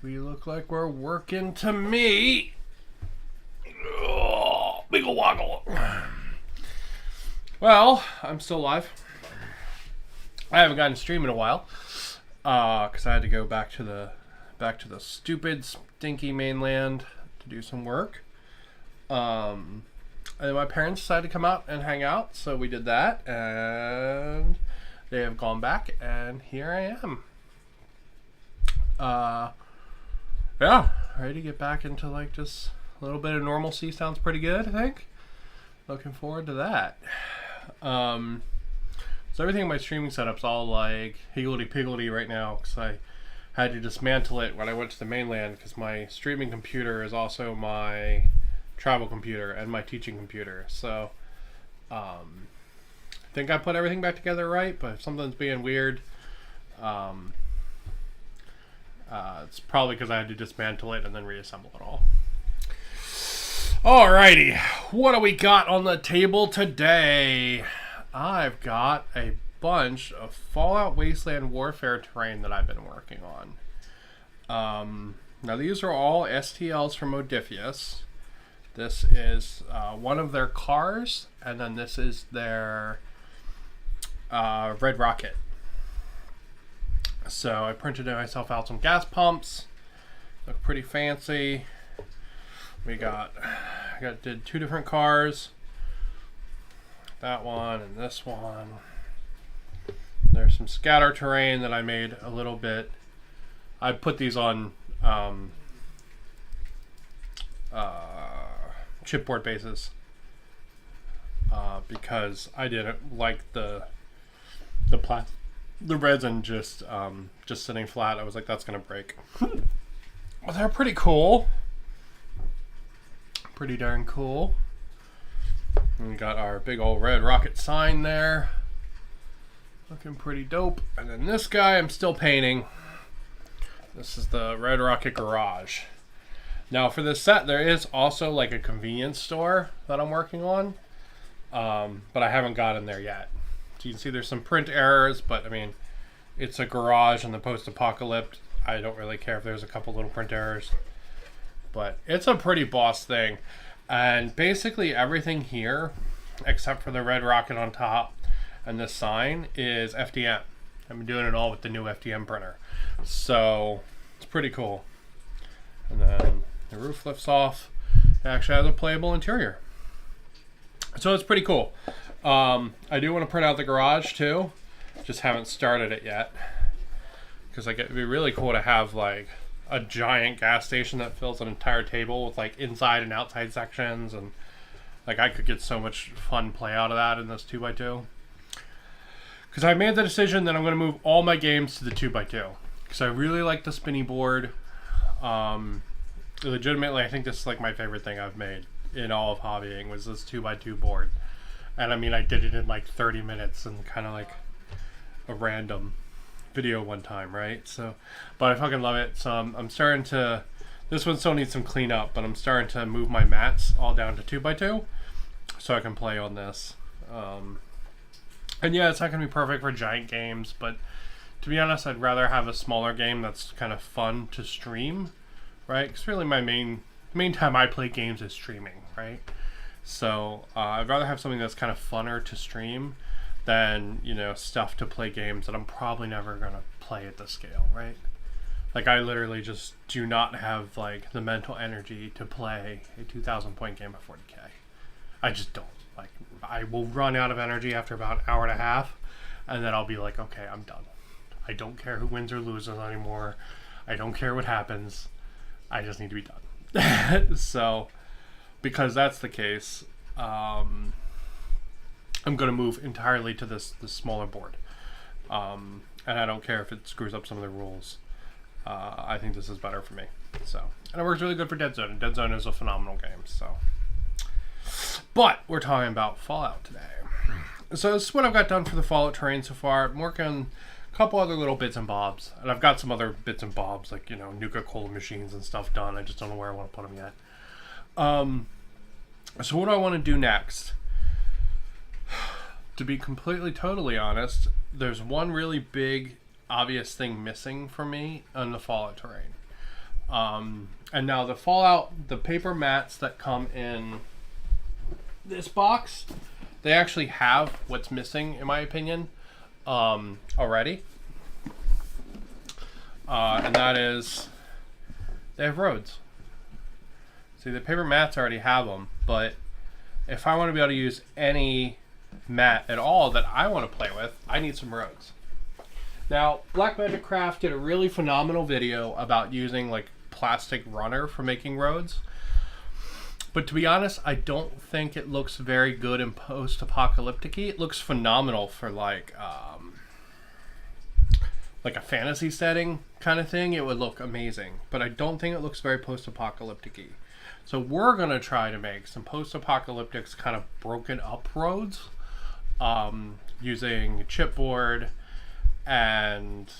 We look like we're working to me. Oh, wiggle woggle. Well, I'm still alive. I haven't gotten to stream in a while, because I had to go back to the stupid, stinky mainland to do some work. And then my parents decided to come out and hang out, so we did that, and they have gone back, and here I am. Yeah, ready to get back into like just a little bit of normalcy. Sounds pretty good, I think. Looking forward to that. So everything in my streaming setup's all like higgledy-piggledy right now, because I had to dismantle it when I went to the mainland, because my streaming computer is also my travel computer and my teaching computer. So I think I put everything back together right, but if something's being weird, it's probably because I had to dismantle it and then reassemble it all. Alrighty, what do we got on the table today? I've got a bunch of Fallout Wasteland Warfare terrain that I've been working on. Now these are all STLs from Modiphius. This is one of their cars, and then this is their Red Rocket. So I printed myself out some gas pumps. Look pretty fancy. I did two different cars. That one and this one. There's some scatter terrain that I made a little bit. I put these on chipboard bases because I didn't like the resin just sitting flat. I was like, that's gonna break. Well, they're pretty cool. Pretty darn cool. And we got our big old Red Rocket sign there. Looking pretty dope. And then this guy I'm still painting. This is the Red Rocket Garage. Now for this set, there is also like a convenience store that I'm working on. But I haven't got in there yet. So you can see there's some print errors, but I mean, it's a garage in the post-apocalypse. I don't really care if there's a couple little print errors. But it's a pretty boss thing. And basically everything here, except for the Red Rocket on top and this sign, is FDM. I've been doing it all with the new FDM printer. So it's pretty cool. And then the roof lifts off. It actually has a playable interior. So it's pretty cool. I do want to print out the garage too. Just haven't started it yet. Because like, it'd be really cool to have like a giant gas station that fills an entire table with like inside and outside sections, and like I could get so much fun play out of that in this 2x2. Because I made the decision that I'm going to move all my games to the 2x2 because I really like the spinny board. Legitimately, I think this is like my favorite thing I've made in all of hobbying was this 2x2 board. And I mean, I did it in like 30 minutes and kind of like a random video one time, right? So, but I fucking love it. So I'm starting to, this one still needs some cleanup, but I'm starting to move my mats all down to 2x2 so I can play on this. And yeah, it's not gonna be perfect for giant games, but to be honest, I'd rather have a smaller game that's kind of fun to stream, right? Because really my main time I play games is streaming, right? So I'd rather have something that's kind of funner to stream than, you know, stuff to play games that I'm probably never gonna play at this scale, right? Like I literally just do not have like the mental energy to play a 2,000 point game at 40k. I just don't. Like I will run out of energy after about an hour and a half, and then I'll be like, okay, I'm done. I don't care who wins or loses anymore. I don't care what happens. I just need to be done. So, because that's the case, I'm going to move entirely to this smaller board. And I don't care if it screws up some of the rules. I think this is better for me. So, and it works really good for Dead Zone. And Dead Zone is a phenomenal game. So, but we're talking about Fallout today. So this is what I've got done for the Fallout terrain so far. I'm working on a couple other little bits and bobs. And I've got some other bits and bobs, like, you know, Nuka-Cola machines and stuff done. I just don't know where I want to put them yet. So what do I want to do next? To be completely, totally honest, there's one really big, obvious thing missing for me on the Fallout terrain. And now the Fallout, the paper mats that come in this box, they actually have what's missing, in my opinion, already. And that is, they have roads. See, the paper mats already have them, but if I want to be able to use any mat at all that I want to play with, I need some roads. Now, Black Magic Craft did a really phenomenal video about using like plastic runner for making roads. But to be honest, I don't think it looks very good in post-apocalyptic-y. It looks phenomenal for like a fantasy setting kind of thing. It would look amazing. But I don't think it looks very post-apocalyptic-y. So we're going to try to make some post-apocalyptic kind of broken up roads using chipboard and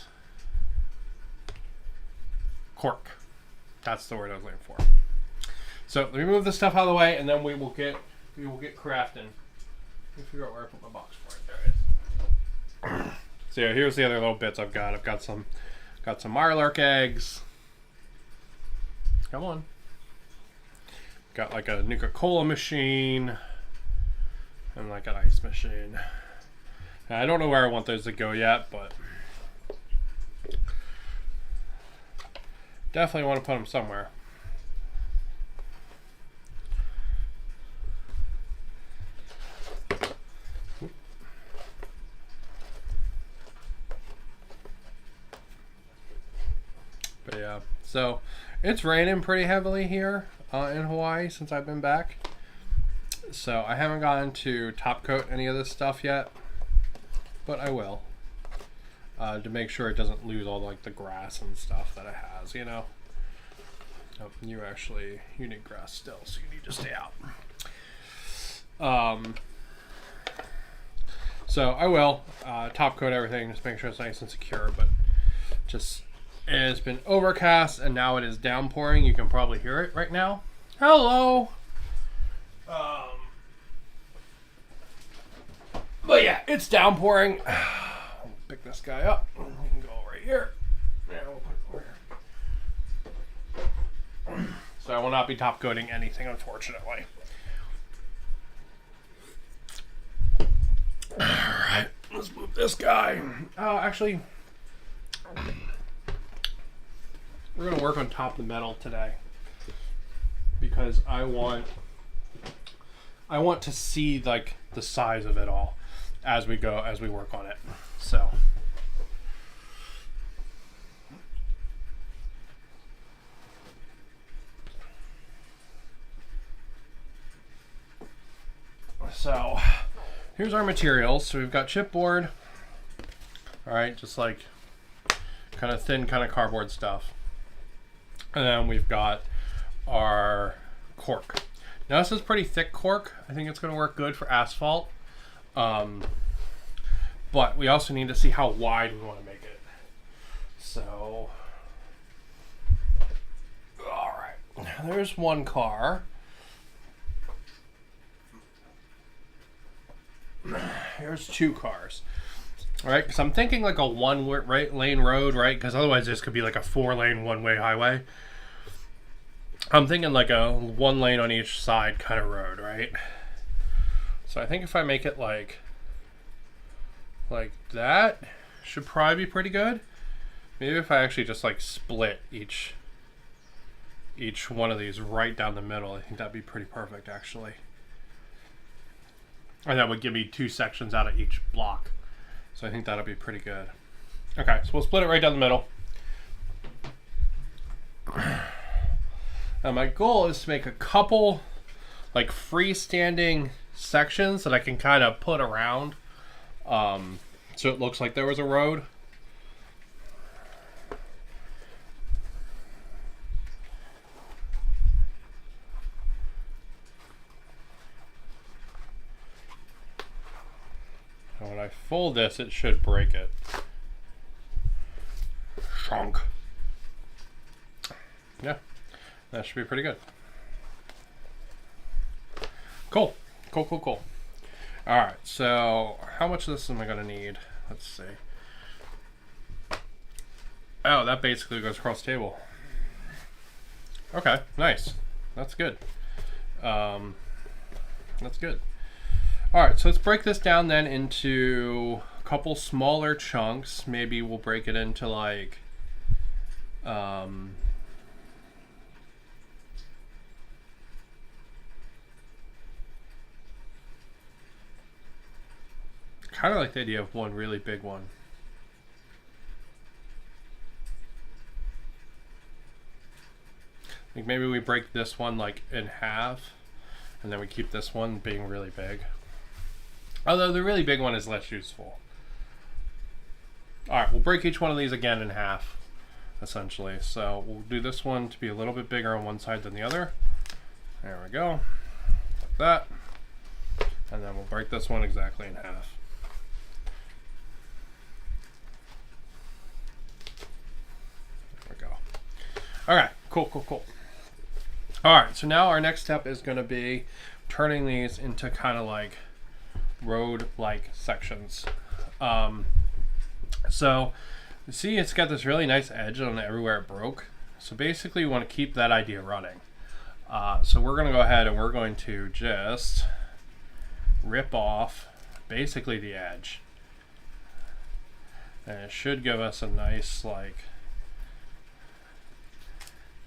cork. That's the word I was looking for. So let me move this stuff out of the way, and then we will get crafting. Let me figure out where I put my box for it. There it is. So yeah, here's the other little bits I've got. I've got some Mirelurk eggs. Come on. Got like a Nuka-Cola machine and like an ice machine. I don't know where I want those to go yet, but definitely want to put them somewhere. But yeah, so it's raining pretty heavily here in Hawaii since I've been back. So I haven't gotten to top coat any of this stuff yet, but I will to make sure it doesn't lose all like the grass and stuff that it has, you know. Oh, you need grass still, so you need to stay out. So I will top coat everything, just make sure it's nice and secure, but just it has been overcast and now it is downpouring. You can probably hear it right now. Hello. But yeah, it's downpouring. I'll pick this guy up. We can go right here. Yeah, we'll put it over here. So I will not be top coating anything, unfortunately. All right, let's move this guy. Actually, we're gonna work on top of the metal today because I want to see like the size of it all as we work on it. So here's our materials. So we've got chipboard, all right, just like kind of thin kind of cardboard stuff, and then we've got our cork. Now this is pretty thick cork. I think it's going to work good for asphalt. But we also need to see how wide we want to make it. So, all right, there's one car. Here's two cars. All right, because I'm thinking like a one-lane road, right? Because otherwise this could be like a 4-lane one-way highway. I'm thinking like a 1 lane on each side kind of road, right? So I think if I make it like that, should probably be pretty good. Maybe if I actually just like split each one of these right down the middle, I think that'd be pretty perfect actually. And that would give me 2 sections out of each block. So I think that'll be pretty good. Okay, so we'll split it right down the middle. Now my goal is to make a couple like freestanding sections that I can kind of put around so it looks like there was a road. And when I fold this, it should break it. Shonk. Yeah. That should be pretty good. Cool. Cool. Alright, so how much of this am I going to need? Let's see. Oh, that basically goes across the table. Okay, nice. That's good. That's good. All right, so let's break this down then into a couple smaller chunks. Maybe we'll break it into like kind of like the idea of one really big one. Like maybe we break this one like in half, and then we keep this one being really big. Although the really big one is less useful. All right, we'll break each one of these again in half, essentially. So we'll do this one to be a little bit bigger on one side than the other. There we go, like that. And then we'll break this one exactly in half. There we go. All right, cool. All right, so now our next step is going to be turning these into kind of like road-like sections. So you see it's got this really nice edge on everywhere it broke. So basically we want to keep that idea running. So we're going to go ahead and we're going to just rip off basically the edge. And it should give us a nice like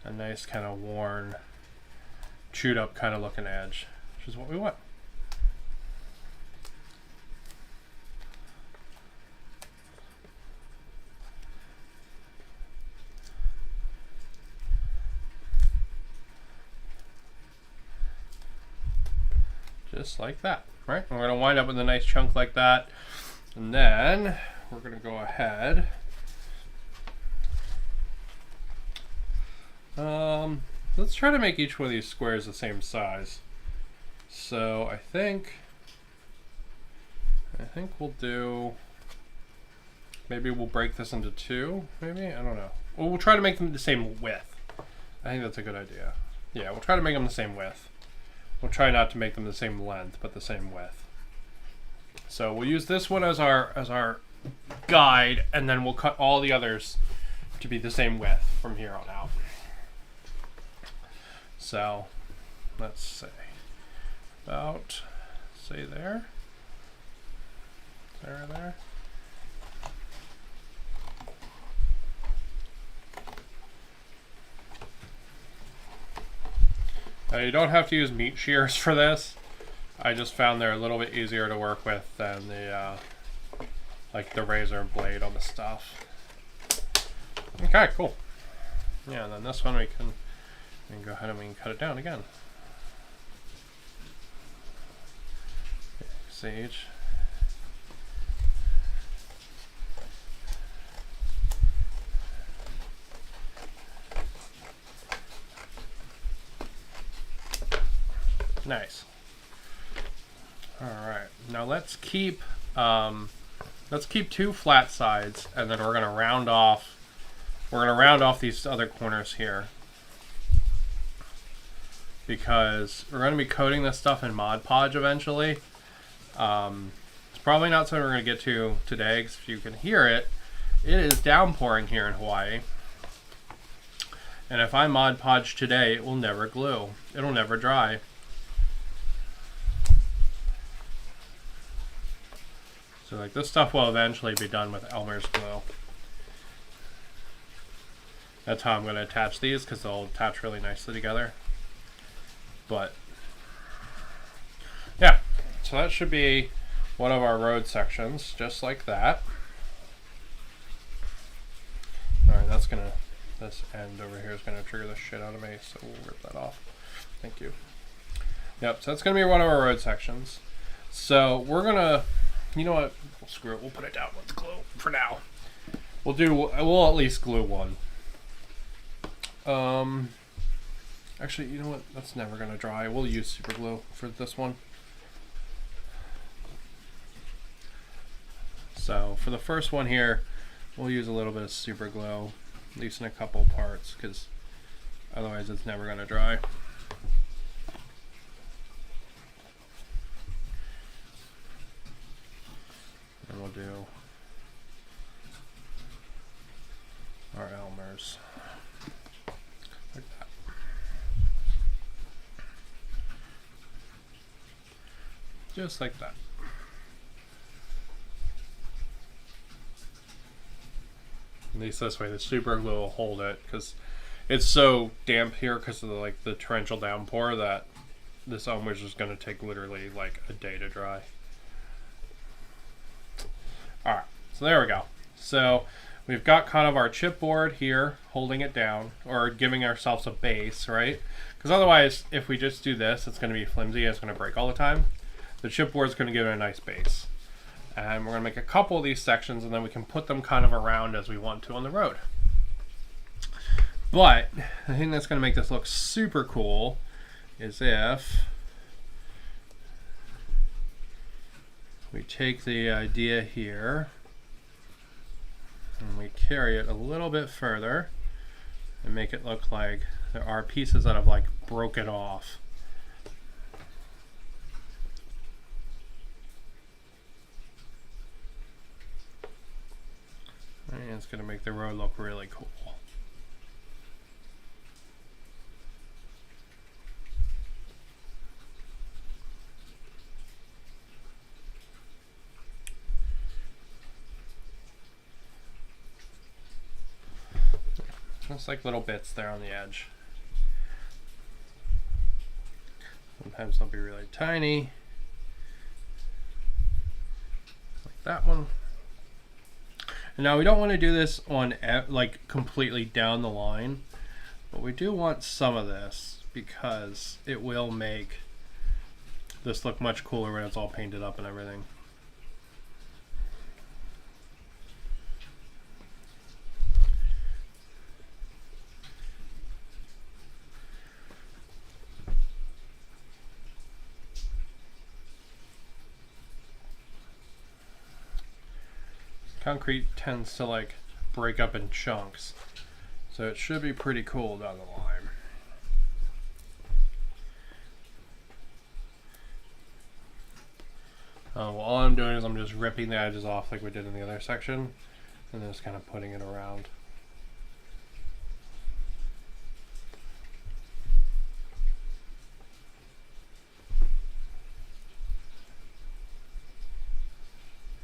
kind of worn, chewed up kind of looking edge, which is what we want. Just like that, right? And we're going to wind up with a nice chunk like that. And then we're going to go ahead. Let's try to make each one of these squares the same size. So I think we'll do, maybe we'll break this into two, maybe? I don't know. Well, we'll try to make them the same width. I think that's a good idea. Yeah, we'll try to make them the same width. We'll try not to make them the same length, but the same width. So we'll use this one as our guide, and then we'll cut all the others to be the same width from here on out. So let's say about, say there. You don't have to use meat shears for this. I just found they're a little bit easier to work with than the like the razor blade on the stuff. Okay, cool. Yeah, and then this one we can go ahead and we can cut it down again. Sage. Nice. All right. Now let's keep two flat sides, and then we're gonna round off. We're gonna round off these other corners here because we're gonna be coating this stuff in Mod Podge eventually. It's probably not something we're gonna get to today, because if you can hear it, it is downpouring here in Hawaii. And if I Mod Podge today, it will never glue. It'll never dry. So like this stuff will eventually be done with Elmer's glue. That's how I'm going to attach these, because they'll attach really nicely together. But yeah, so that should be one of our road sections, just like that. All right, this end over here is going to trigger the shit out of me, so we'll rip that off. Thank you. Yep, so that's going to be one of our road sections. So we're going to, you know what? Screw it. We'll put it down with glue for now. We'll at least glue one. Actually, you know what? That's never gonna dry. We'll use super glue for this one. So for the first one here, we'll use a little bit of super glue, at least in a couple parts, because otherwise it's never gonna dry. And we'll do our Elmers like that. Just like that. At least this way the super glue will hold it, because it's so damp here because of the torrential downpour that this almost is going to take literally like a day to dry. Alright, so there we go. So we've got kind of our chipboard here holding it down, or giving ourselves a base, right? Because otherwise, if we just do this, it's going to be flimsy and it's going to break all the time. The chipboard is going to give it a nice base. And we're going to make a couple of these sections, and then we can put them kind of around as we want to on the road. But the thing that's going to make this look super cool is if we take the idea here and we carry it a little bit further and make it look like there are pieces that have like broken off. And it's going to make the road look really cool. Just like little bits there on the edge. Sometimes they'll be really tiny, like that one. And now we don't want to do this on like completely down the line, but we do want some of this because it will make this look much cooler when it's all painted up and everything. Concrete tends to like break up in chunks, so it should be pretty cool down the line. Well, all I'm doing is I'm just ripping the edges off like we did in the other section, and then just kind of putting it around.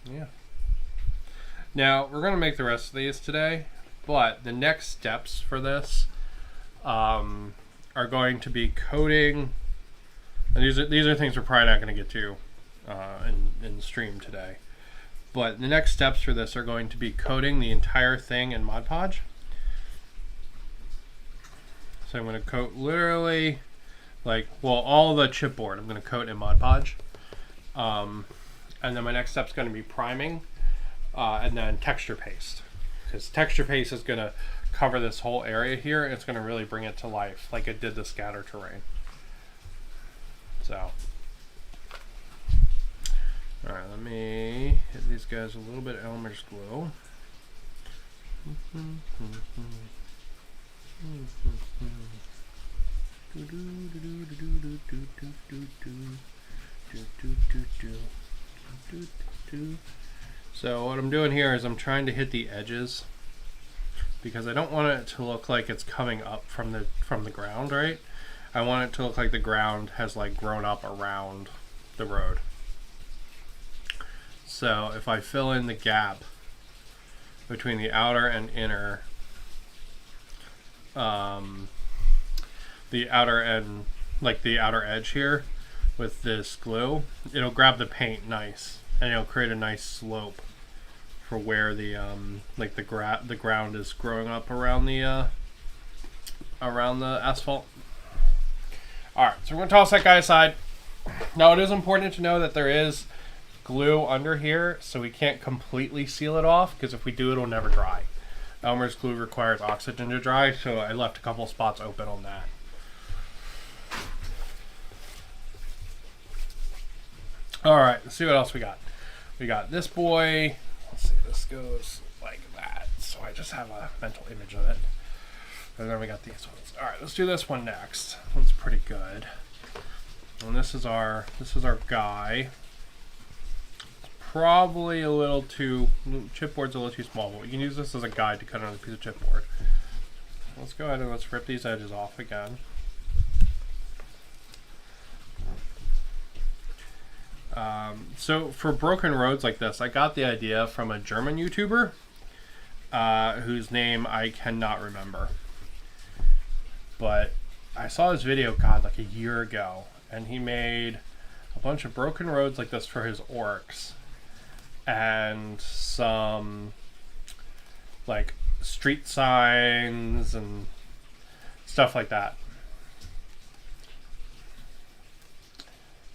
Yeah. Now, we're going to make the rest of these today, but the next steps for this are going to be coating, and these are things we're probably not going to get to in stream today. But the next steps for this are going to be coating the entire thing in Mod Podge. So I'm going to coat literally, all the chipboard I'm going to coat in Mod Podge. And then my next step is going to be priming. And then texture paste, because texture paste is going to cover this whole area here, and it's going to really bring it to life like it did the scatter terrain. So, alright, let me hit these guys a little bit of Elmer's glue. So what I'm doing here is I'm trying to hit the edges because I don't want it to look like it's coming up from the ground, right? I want it to look like the ground has like grown up around the road. So if I fill in the gap between the outer and inner, the outer edge here with this glue, it'll grab the paint nice. And it'll create a nice slope for where the the ground is growing up around the asphalt. All right, so we're gonna toss that guy aside. Now it is important to know that there is glue under here, so we can't completely seal it off, because if we do, it'll never dry. Elmer's glue requires oxygen to dry, so I left a couple spots open on that. All right, let's see what else we got. We got this boy. Let's see, this goes like that. So I just have a mental image of it. And then we got these ones. All right, let's do this one next. This one's pretty good. And this is our guy. It's probably a little too, chipboard's a little too small, but we can use this as a guide to cut another piece of chipboard. Let's go ahead and let's rip these edges off again. So for broken roads like this, I got the idea from a German YouTuber whose name I cannot remember. But I saw his video, God, like a year ago, and he made a bunch of broken roads like this for his orcs, and some like street signs and stuff like that.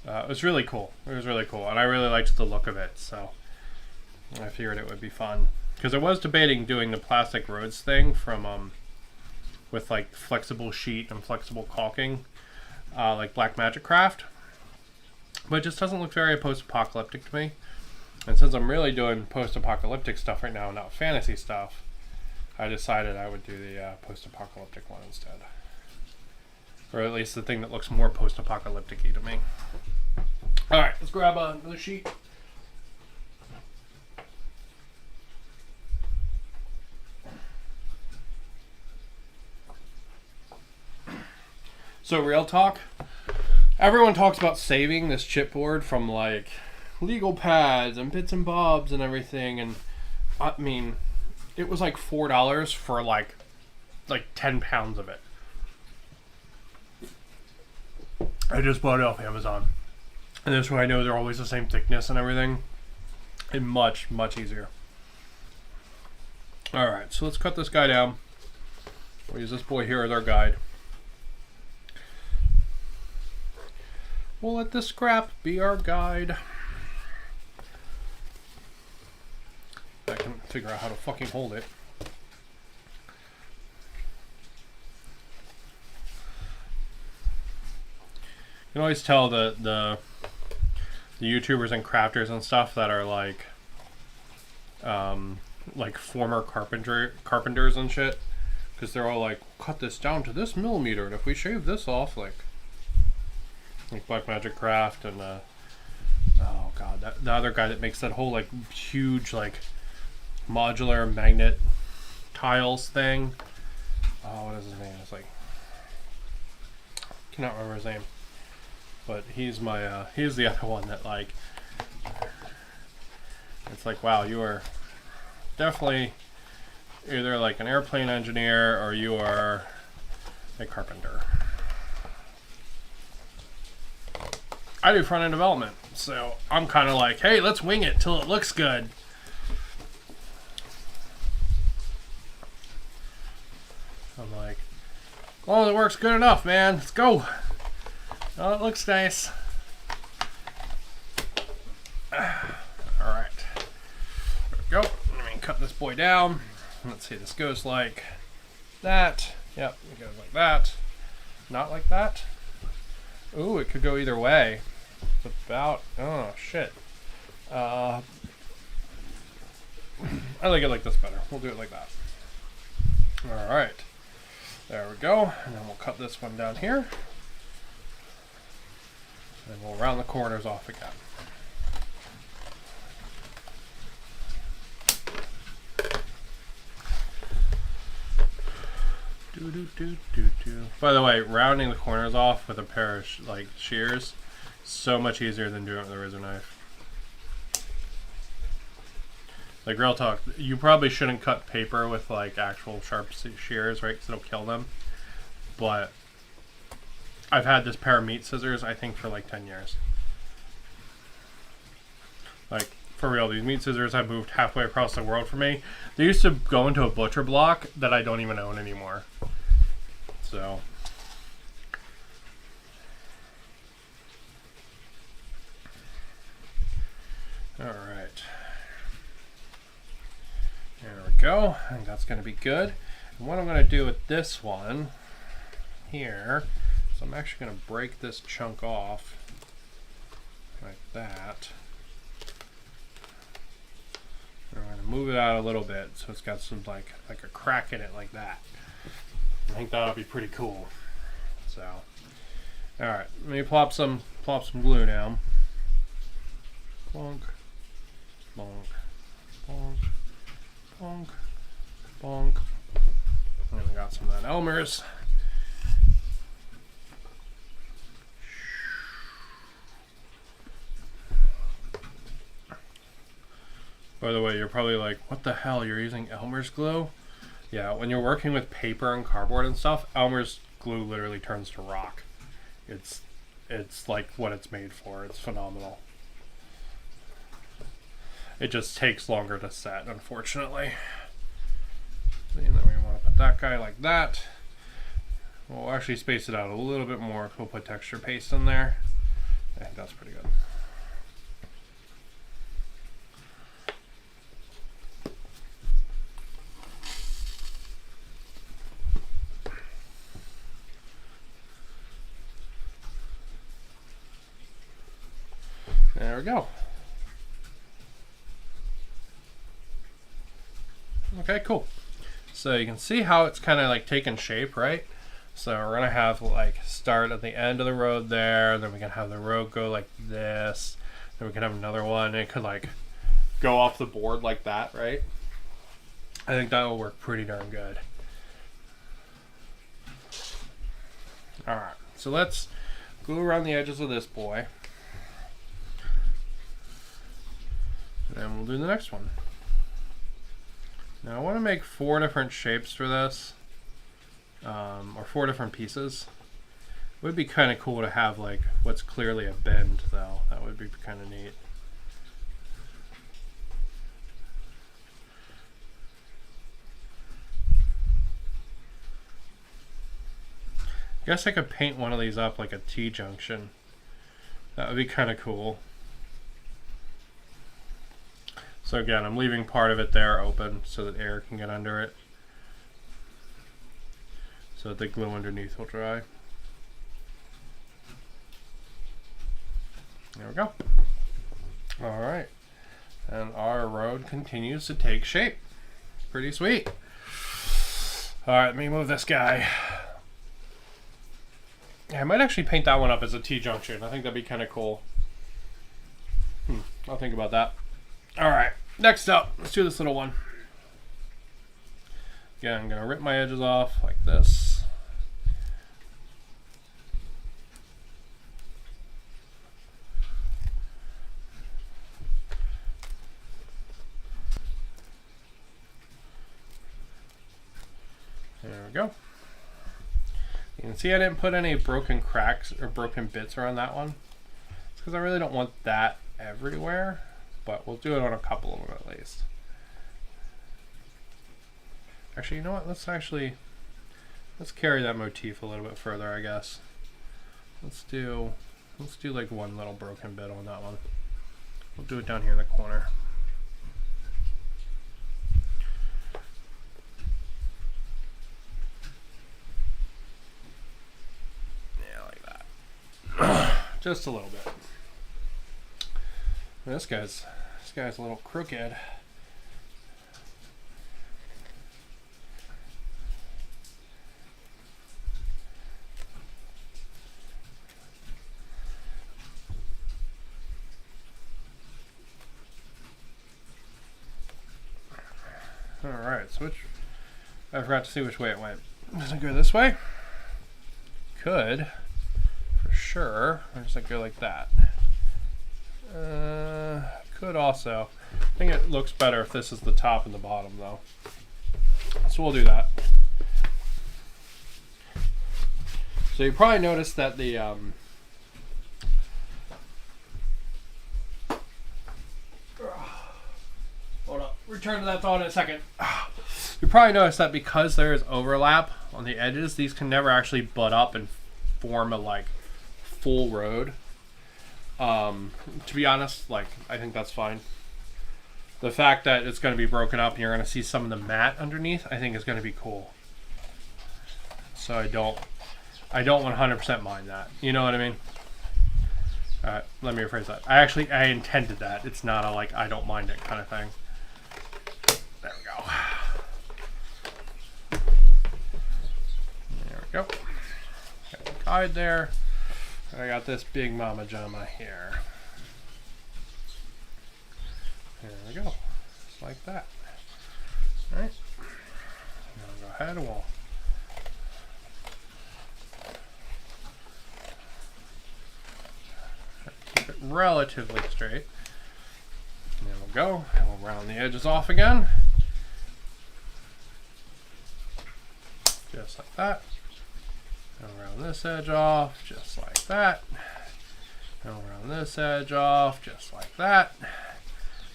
It was really cool. It was really cool, and I really liked the look of it, so I figured it would be fun. Because I was debating doing the plastic roads thing from with like flexible sheet and flexible caulking, like Black Magic Craft, but it just doesn't look very post-apocalyptic to me. And since I'm really doing post-apocalyptic stuff right now, not fantasy stuff, I decided I would do the post-apocalyptic one instead, or at least the thing that looks more post-apocalyptic-y to me. All right, let's grab another sheet. So real talk, everyone talks about saving this chipboard from like legal pads and bits and bobs and everything, and I mean, it was like $4 for like 10 pounds of it. I just bought it off Amazon, and this way I know they're always the same thickness and everything, and much easier. All right, so let's cut this guy down. We'll use this boy here as our guide. We'll let the scrap be our guide. I can figure out how to fucking hold it. You can always tell the YouTubers and crafters and stuff that are like former carpenters and shit, because they're all like, cut this down to this millimeter, and if we shave this off, like Black Magic Craft and oh god, the other guy that makes that whole like huge like modular magnet tiles thing. Oh, what is his name? It's like, cannot remember his name, but he's my he's the other one that like, it's like, wow, you are definitely either like an airplane engineer or you are a carpenter. I do front-end development, so I'm kind of like, hey, let's wing it till it looks good. I'm like, well, it works good enough, man. Let's go. Oh, it looks nice. All right. There we go. Let me cut this boy down. Let's see, this goes like that. Yep, it goes like that. Not like that. Ooh, it could go either way. It's about, oh shit. I like it like this better. We'll do it like that. Alright. There we go. And then we'll cut this one down here. And we'll round the corners off again. By the way, rounding the corners off with a pair of shears, so much easier than doing it with a razor knife. Like, real talk, you probably shouldn't cut paper with like actual sharp shears, right? Because it'll kill them. But I've had this pair of meat scissors, I think, for like 10 years. Like, for real, these meat scissors have moved halfway across the world for me. They used to go into a butcher block that I don't even own anymore. So, all right, there we go. I think that's going to be good. And what I'm going to do with this one here, so I'm actually going to break this chunk off like that. I'm going to move it out a little bit so it's got some like a crack in it like that. I think that'll be pretty cool. So, all right, let me plop some glue down. Bonk, bonk, bonk, bonk, bonk. And we got some of that Elmer's. By the way, you're probably like, what the hell, you're using Elmer's glue? Yeah, when you're working with paper and cardboard and stuff, Elmer's glue literally turns to rock. It's like what it's made for. It's phenomenal. It just takes longer to set, unfortunately. And then we want to put that guy like that. We'll actually space it out a little bit more. We'll put texture paste in there. I think that's pretty good. There we go. Okay, cool. So you can see how it's kind of like taking shape, right? So we're gonna have like start at the end of the road there, then we can have the road go like this, then we can have another one, and it could like go off the board like that, right? I think that will work pretty darn good. Alright, so let's glue around the edges of this boy. And then we'll do the next one. Now I want to make 4 different shapes for this, or 4 different pieces. It would be kind of cool to have like what's clearly a bend though. That would be kind of neat. I guess I could paint one of these up like a T-junction. That would be kind of cool. So again, I'm leaving part of it there open so that air can get under it, so that the glue underneath will dry. There we go. All right, and our road continues to take shape. Pretty sweet. All right, let me move this guy. Yeah, I might actually paint that one up as a T-junction. I think that'd be kind of cool. I'll think about that. All right, next up, let's do this little one. Again, I'm gonna rip my edges off like this. There we go. You can see I didn't put any broken cracks or broken bits around that one. It's because I really don't want that everywhere. But we'll do it on a couple of them at least. Actually, you know what? Let's carry that motif a little bit further, I guess. Let's do like one little broken bit on that one. We'll do it down here in the corner. Yeah, like that. Just a little bit. This guy's a little crooked. All right, so I forgot to see which way it went. Does it go this way? Could, for sure. Or does it go like that? Could also. I think it looks better if this is the top and the bottom though. So we'll do that. So you probably noticed that the hold up, return to that thought in a second. You probably noticed that because there is overlap on the edges, these can never actually butt up and form a like full road. To be honest, like I think that's fine. The fact that it's going to be broken up and you're going to see some of the matte underneath, I think is going to be cool. So I don't 100% mind that. You know what I mean? Let me rephrase that. I intended that. It's not a like I don't mind it kind of thing. There we go. There we go. Got the guide there. I got this big mama jama here. There we go. Just like that. Alright. Now go ahead and we'll keep it relatively straight. And then we'll go and we'll round the edges off again. Just like that. And round this edge off, just like that. And round this edge off, just like that.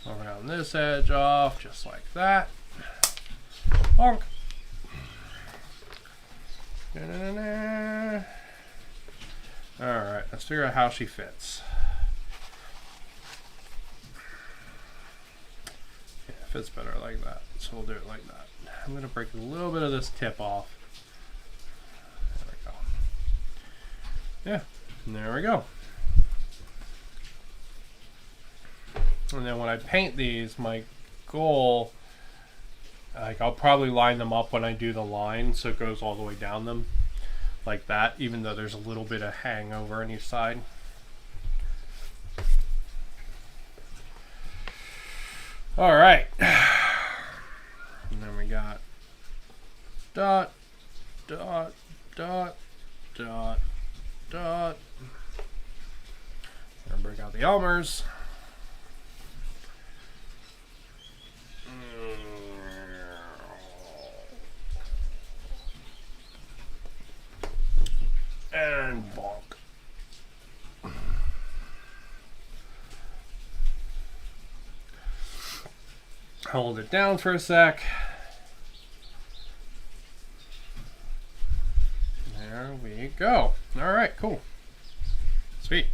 Around this edge off, just like that. Bonk. Alright, let's figure out how she fits. Yeah, it fits better like that. So we'll do it like that. I'm going to break a little bit of this tip off. There we go. Yeah, and there we go. And then when I paint these, my goal, like I'll probably line them up when I do the line so it goes all the way down them like that, even though there's a little bit of hangover on each side. All right. And then we got dot, dot, dot, dot, dot. And break out the Elmers. And bonk. Hold it down for a sec. There we go. All right, cool. Sweet.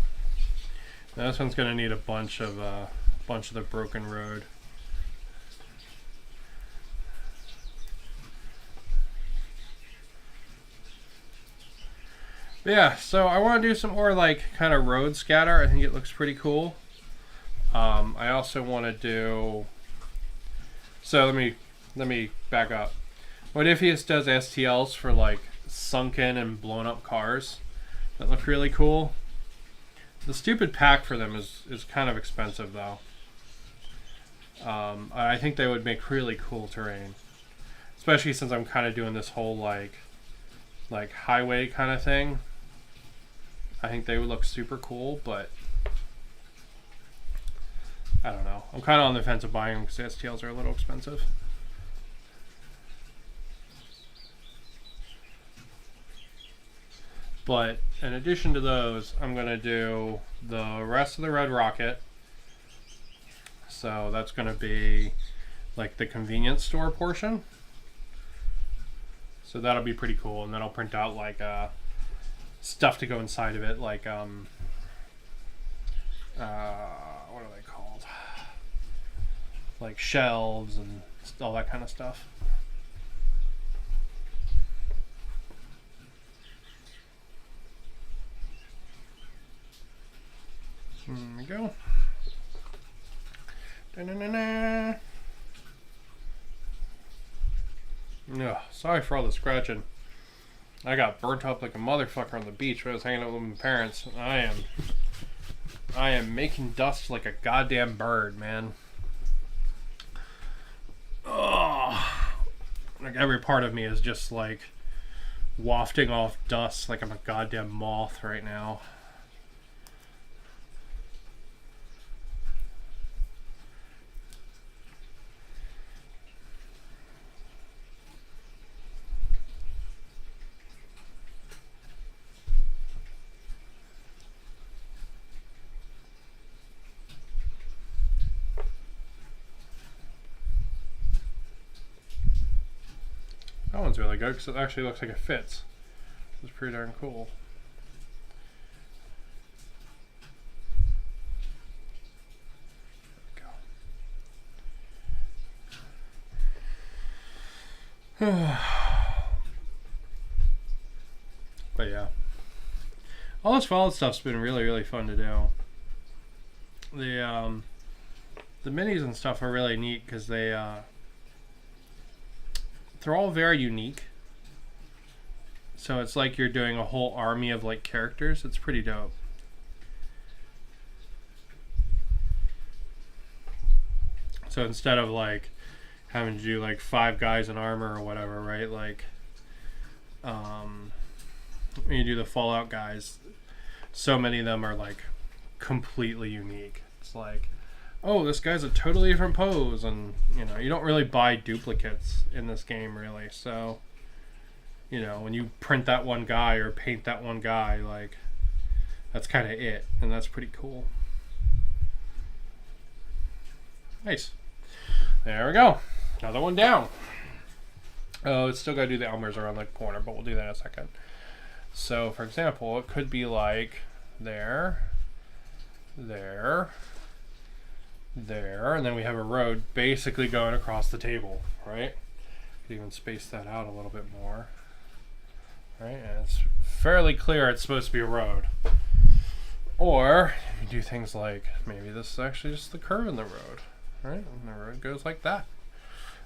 Now this one's gonna need a bunch of the broken road. Yeah, so I want to do some more like kind of road scatter. I think it looks pretty cool. I also want to do. So let me back up. Modiphius does STLs for like sunken and blown up cars that look really cool. The stupid pack for them is kind of expensive though. I think they would make really cool terrain, especially since I'm kind of doing this whole like highway kind of thing. I think they would look super cool, but I don't know. I'm kind of on the fence of buying them because STLs are a little expensive. But in addition to those, I'm going to do the rest of the Red Rocket. So that's going to be like the convenience store portion. So that'll be pretty cool. And then I'll print out like stuff to go inside of it, like what are they called? Like shelves and all that kind of stuff. There we go. Da-na-na-na. No, sorry for all the scratching. I got burnt up like a motherfucker on the beach when I was hanging out with my parents. I am making dust like a goddamn bird, man. Oh, like every part of me is just like wafting off dust like I'm a goddamn moth right now. That one's really good because it actually looks like it fits. It's pretty darn cool. There we go. But yeah, all this fallout stuff's been really, really fun to do. The minis and stuff are really neat because they're all very unique. So it's like you're doing a whole army of like characters. It's pretty dope. So instead of like having to do like 5 guys in armor or whatever, right? Like when you do the Fallout guys, so many of them are like completely unique. It's like oh, this guy's a totally different pose, and you know, you don't really buy duplicates in this game really. So, you know, when you print that one guy or paint that one guy, like, that's kind of it, and that's pretty cool. Nice. There we go. Another one down. Oh, it's still got to do the Elmers around the corner, but we'll do that in a second. So, for example, it could be like there, there, there, and then we have a road basically going across the table, right? Could even space that out a little bit more. Right, and it's fairly clear it's supposed to be a road. Or you do things like maybe this is actually just the curve in the road, right? And the road goes like that.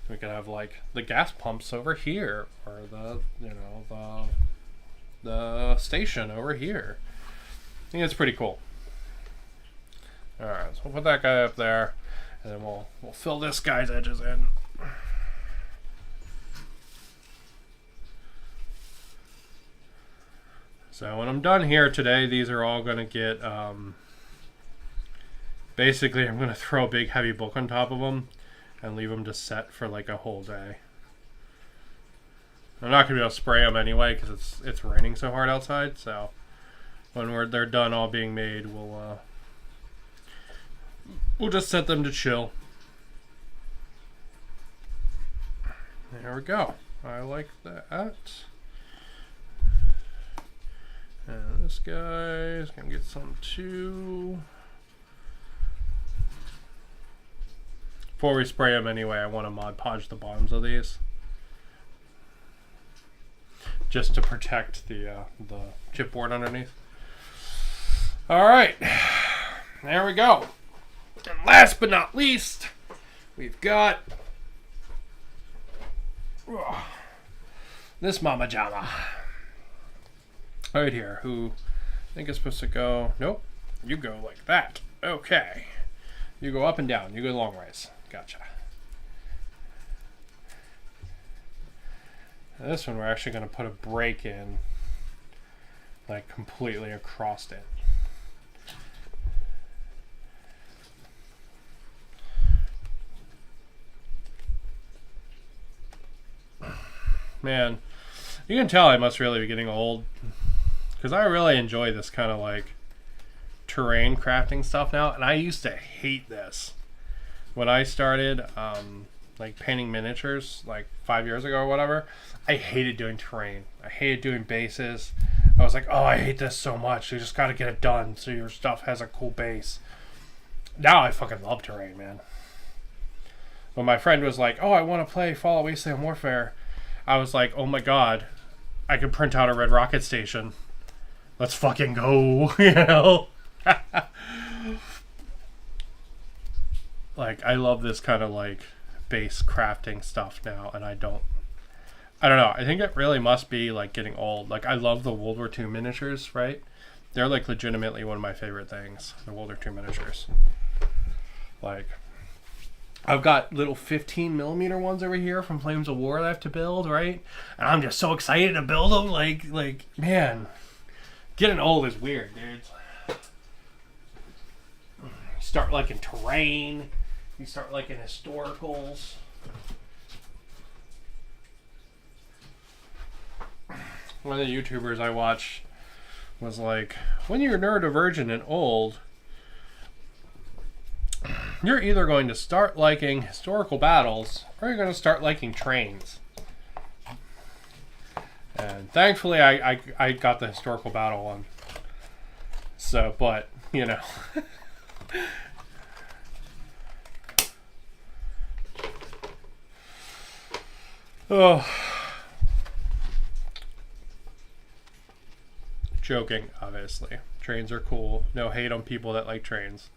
We could have like the gas pumps over here, or the, you know, the station over here. I think it's pretty cool. All right, so we'll put that guy up there, and then we'll fill this guy's edges in. So when I'm done here today, these are all going to get, basically I'm going to throw a big heavy book on top of them and leave them to set for like a whole day. I'm not going to be able to spray them anyway because it's raining so hard outside. So when they're done all being made, we'll just set them to chill. There we go. I like that. And this guy's gonna get some too. Before we spray them anyway, I want to Mod Podge the bottoms of these, just to protect the chipboard underneath. All right, there we go. And last but not least, we've got this Mama Jama right here, who I think is supposed to go, nope, you go like that. Okay. You go up and down. You go long ways. Gotcha. Now this one we're actually going to put a break in, like completely across it. Man, you can tell I must really be getting old, because I really enjoy this kind of like terrain crafting stuff now, and I used to hate this when I started like painting miniatures like 5 years ago or whatever. I hated doing terrain. I hated doing bases. I was like, oh, I hate this so much. You just got to get it done so your stuff has a cool base. Now I fucking love terrain, man. When my friend was like, oh, I want to play Fallout Wasteland Warfare, I was like, oh my god, I could print out a Red Rocket Station. Let's fucking go, you know? Like, I love this kind of like base crafting stuff now, and I don't know. I think it really must be like getting old. Like, I love the World War II miniatures, right? They're like legitimately one of my favorite things, the World War II miniatures. Like, I've got little 15mm ones over here from Flames of War that I have to build, right? And I'm just so excited to build them. Like, man, getting old is weird, dude. You start liking terrain. You start liking historicals. One of the YouTubers I watch was like, when you're neurodivergent and old, you're either going to start liking historical battles or you're going to start liking trains. And thankfully I got the historical battle one. So, but, you know. Oh. Joking, obviously. Trains are cool. No hate on people that like trains.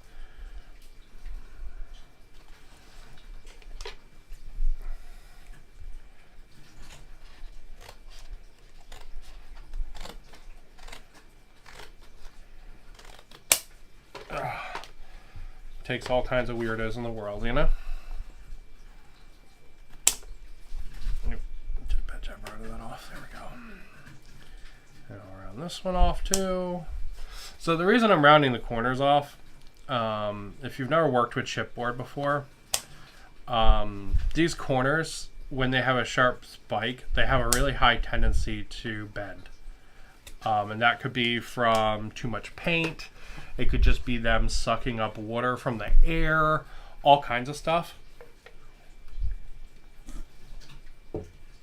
Takes all kinds of weirdos in the world, you know? That off. There we go. And I'll round this one off too. So the reason I'm rounding the corners off if you've never worked with chipboard before, these corners, when they have a sharp spike, they have a really high tendency to bend. And that could be from too much paint. It could just be them sucking up water from the air, all kinds of stuff.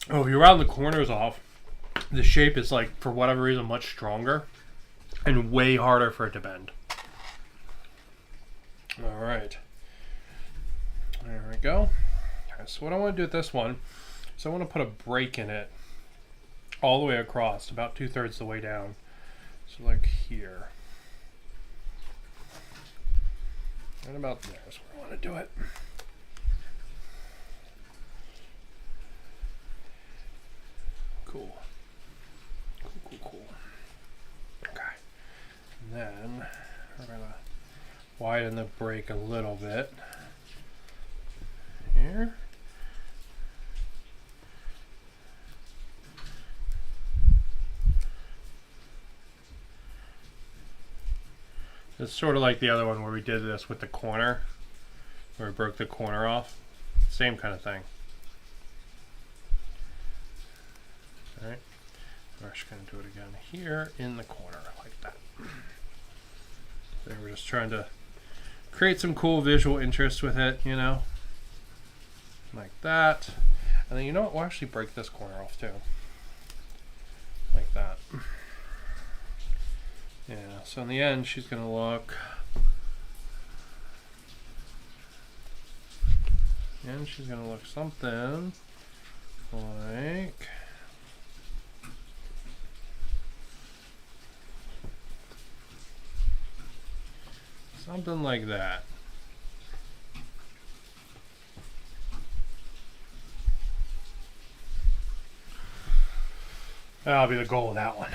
Oh, if you round the corners off, the shape is, like, for whatever reason, much stronger and way harder for it to bend. All right. There we go. Okay, so what I want to do with this one, so I want to put a break in it all the way across, about 2/3 the way down. So like here. Right about there is where I want to do it. Cool. Cool. Okay. And then we're going to widen the break a little bit. Here. It's sort of like the other one where we did this with the corner, where we broke the corner off. Same kind of thing. Alright, we're just going to do it again here in the corner, like that. So we're just trying to create some cool visual interest with it, you know, like that. And then, you know what, we'll actually break this corner off too, like that. Yeah, so in the end, she's going to look, and she's going to look something like, that. That'll be the goal of that one.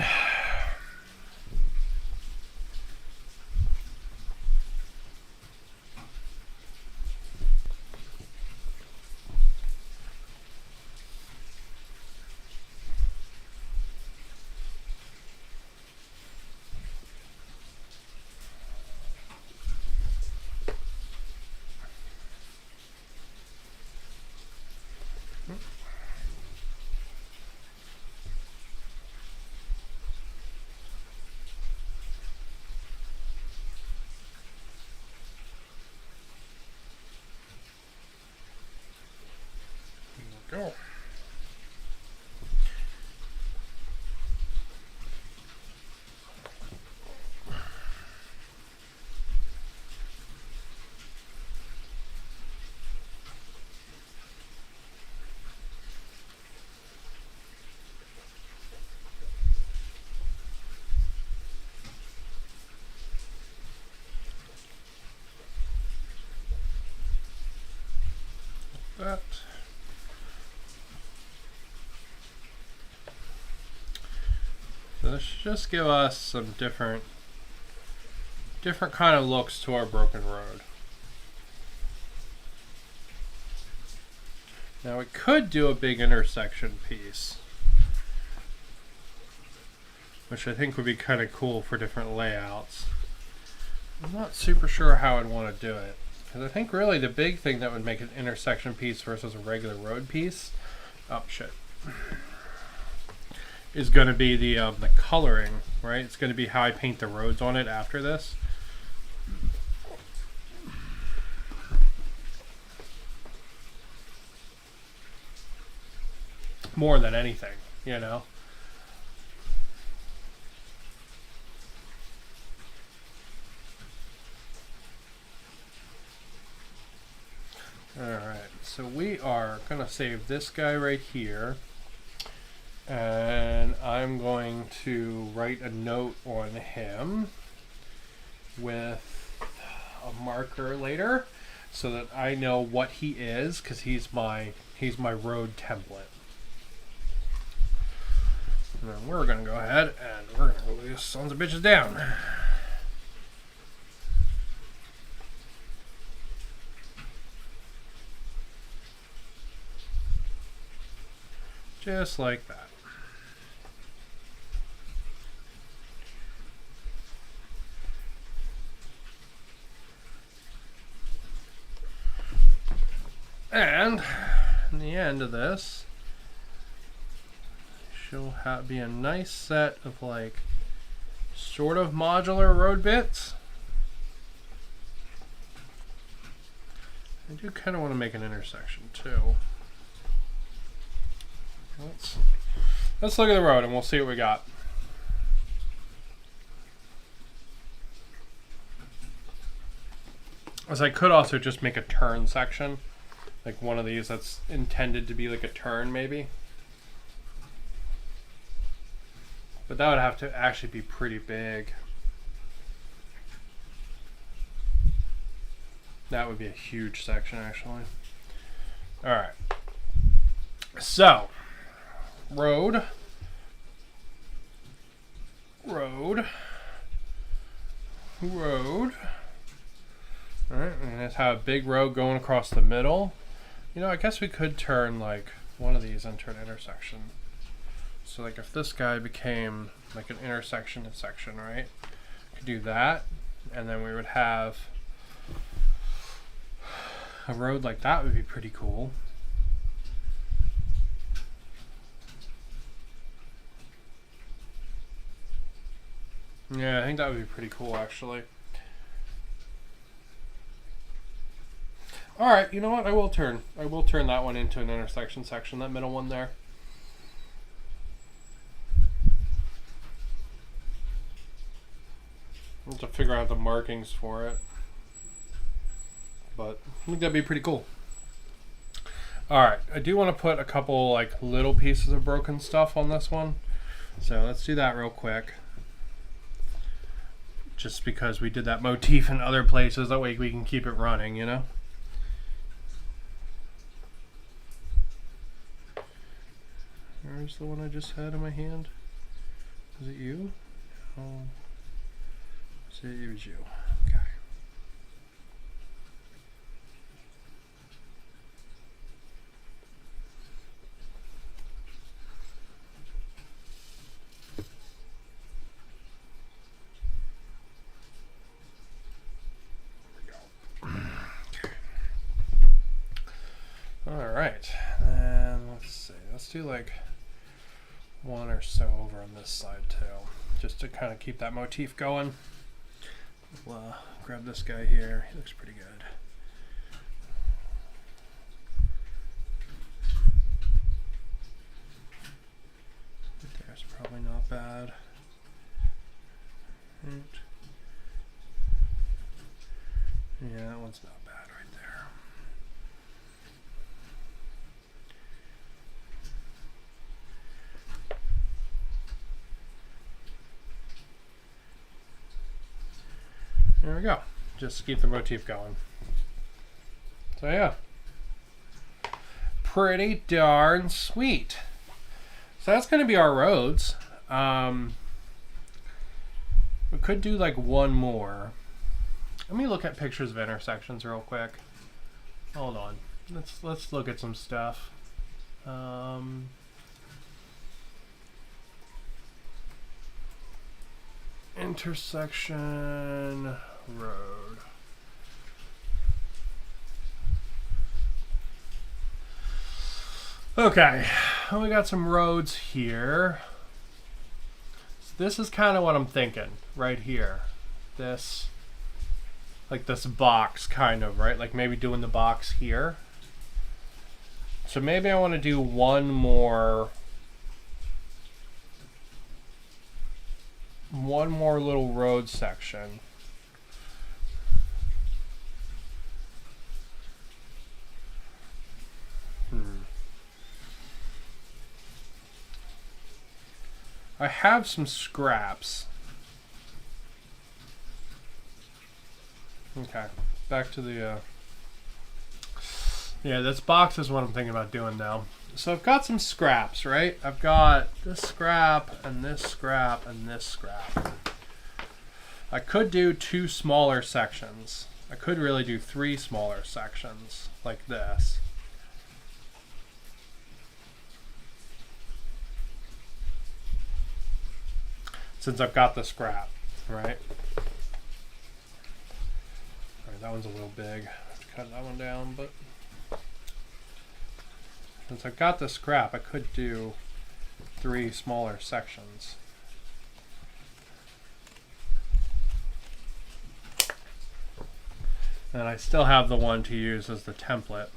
Go. That. So this should just give us some different kind of looks to our broken road. Now we could do a big intersection piece, which I think would be kind of cool for different layouts. I'm not super sure how I'd want to do it, because I think really the big thing that would make an intersection piece versus a regular road piece, is going to be the coloring, right? It's going to be how I paint the roads on it after this. More than anything, you know? Alright, so we are going to save this guy right here. And I'm going to write a note on him with a marker later so that I know what he is, because he's my road template. And then we're going to go ahead and we're going to glue these sons of bitches down. Just like that. And in the end of this, she'll be a nice set of like sort of modular road bits. I do kind of want to make an intersection too. Let's look at the road and we'll see what we got. As I could also just make a turn section, like one of these that's intended to be like a turn maybe. But that would have to actually be pretty big. That would be a huge section actually. Alright. So, road. Alright, and let's have a big road going across the middle. You know, I guess we could turn like one of these into an intersection. So like if this guy became like an intersection section, right? Could do that, and then we would have a road like that would be pretty cool. Yeah, I think that would be pretty cool actually. Alright, you know what? I will turn that one into an intersection section, that middle one there. I'll have to figure out the markings for it. But I think that'd be pretty cool. Alright, I do want to put a couple like little pieces of broken stuff on this one. So let's do that real quick. Just because we did that motif in other places, that way we can keep it running, you know? Where's the one I just had in my hand? Is it you? Oh. It was you. Okay. All right, and let's see. Let's do like one or so over on this side too, just to kind of keep that motif going. We'll grab this guy here. He looks pretty good. There's probably not bad. Right. Yeah, that one's not bad right there. There we go. Just to keep the motif going. So yeah. Pretty darn sweet. So that's going to be our roads. We could do like one more. Let me look at pictures of intersections real quick. Hold on. Let's look at some stuff. Intersection road. Okay, well, we got some roads here. So this is kind of what I'm thinking right here. This, like this box kind of, right? Like maybe doing the box here. So maybe I want to do one more little road section. I have some scraps. Okay, back to the yeah, this box is what I'm thinking about doing now. So I've got some scraps, right? I've got this scrap and this scrap and this scrap. I could do two smaller sections. I could really do three smaller sections like this. Since I've got the scrap, right? Alright, that one's a little big. I have to cut that one down, but since I've got the scrap, I could do 3 smaller sections. And I still have the one to use as the template.